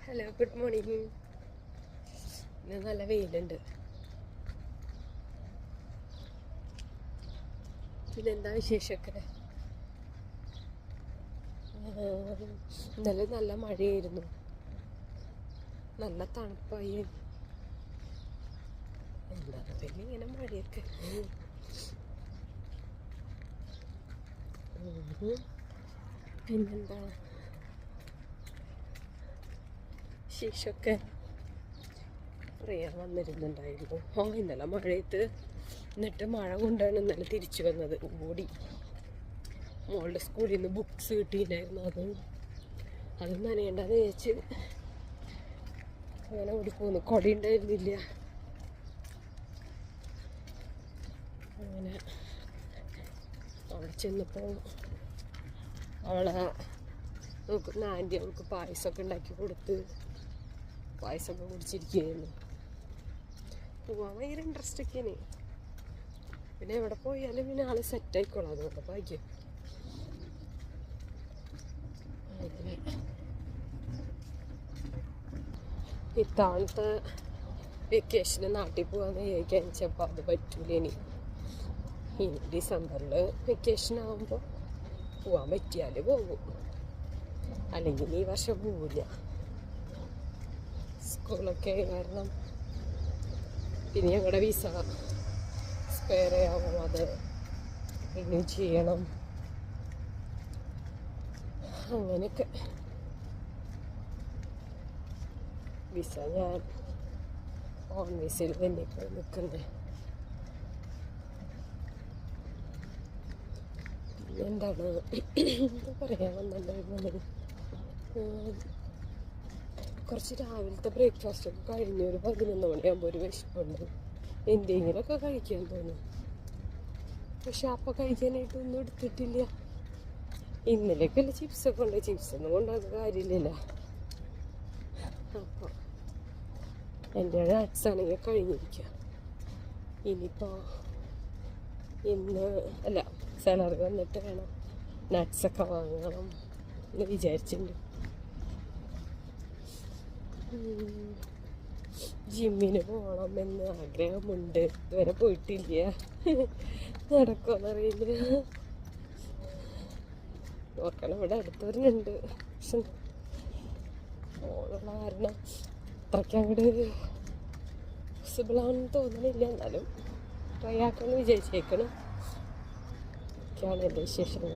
Hello, good morning. ഇന്ന് നല്ല വെയിലുണ്ട്. പിന്നെന്താ വിശേഷമൊക്കെ? ഇന്നലെ നല്ല മഴയായിരുന്നു, നല്ല തണുപ്പായി. എന്താ പിന്നെ ഇങ്ങനെ മഴയൊക്കെ. പിന്നെന്താ വിശേഷമൊക്കെ അറിയാൻ വന്നിരുന്നുണ്ടായിരുന്നു. ഇന്നലെ മഴയത്ത് എന്നിട്ട് മഴ കൊണ്ടാണ് ഇന്നലെ തിരിച്ചു വന്നത്. ഓടി മോളുടെ സ്കൂളിൽ നിന്ന് ബുക്സ് കിട്ടിയിട്ടുണ്ടായിരുന്നു. അത് നനയണ്ടെന്ന് വിചാരിച്ച് അങ്ങനെ ഓടിപ്പോന്നു. കൊട ഉണ്ടായിരുന്നില്ല. അങ്ങനെ അവിടെ ചെന്നപ്പോൾ നോക്കുന്ന ആൻറ്റി അവൾക്ക് പായസമൊക്കെ ഉണ്ടാക്കി കൊടുത്ത് പായസമൊക്കെ കുടിച്ചിരിക്കുകയായിരുന്നു. പോവാൻ ഭയങ്കര ഇൻട്രസ്റ്റ് ഒക്കെയാണ്. പിന്നെ എവിടെ പോയാലും പിന്നെ ആള് സെറ്റായിക്കോളാം. അതുകൊണ്ട് ഭാഗ്യം. ഇത്തവണത്തെ വെക്കേഷന് നാട്ടിൽ പോകാമെന്ന് വിചാരിക്കാൻ വെച്ചപ്പോൾ അത് പറ്റൂല. ഇനി ഡിസംബറിൽ വെക്കേഷൻ ആകുമ്പോൾ പോകാൻ പറ്റിയാൽ പോകും, അല്ലെങ്കിൽ ഈ വർഷം പോവില്ല. സ്കൂളൊക്കെ കാരണം പിന്നെ ഞങ്ങളുടെ വിസ എക്സ്പയർ ആവും, അത് റിന്യൂ ചെയ്യണം. അങ്ങനെയൊക്കെ വിസ ഞാൻ ഓൺ വിസയിൽ തന്നെ പോയി നിൽക്കണ്ടേ. എന്താണ് എന്താ പറയാൻ വന്നിട്ടുണ്ടായിരുന്നത്? കുറച്ച് രാവിലത്തെ ബ്രേക്ക്ഫാസ്റ്റൊക്കെ കഴിഞ്ഞ് ഒരു 11 മണിയാകുമ്പോൾ ഒരു വിശപ്പുണ്ട്. എന്തെങ്കിലുമൊക്കെ കഴിക്കാൻ തോന്നും. പക്ഷെ അപ്പം കഴിക്കാനായിട്ടൊന്നും എടുത്തിട്ടില്ല. ഇന്നലെയൊക്കെ അല്ല ചിപ്സൊക്കെ ഉണ്ട്. ചിപ്സൊന്നും കൊണ്ടാകുന്ന കാര്യമില്ലല്ലോ. അപ്പോൾ എൻ്റെ നട്ട്സ് ആണെങ്കിൽ കഴിഞ്ഞിരിക്കുക. ഇനിയിപ്പോൾ ഇന്ന് അല്ല, സാലറി വന്നിട്ട് വേണം നട്ട്സൊക്കെ വാങ്ങണം എന്ന് വിചാരിച്ചിട്ടുണ്ട്. ജിമ്മിന് പോകണമെന്ന് ആഗ്രഹമുണ്ട്. ഇതുവരെ പോയിട്ടില്ല. നടക്കുമെന്നറിയില്ല. നോക്കണം. ഇവിടെ അടുത്തവരുന്നുണ്ട്, പക്ഷെ പോകാനുള്ള കാരണം അത്രയ്ക്ക് അങ്ങോട്ട് പോസിബിളാണെന്ന് തോന്നുന്നില്ല. എന്നാലും ട്രൈ ആക്കാമെന്ന് വിചാരിച്ചേക്കണം. ഒക്കെയാണ് എൻ്റെ വിശേഷങ്ങൾ.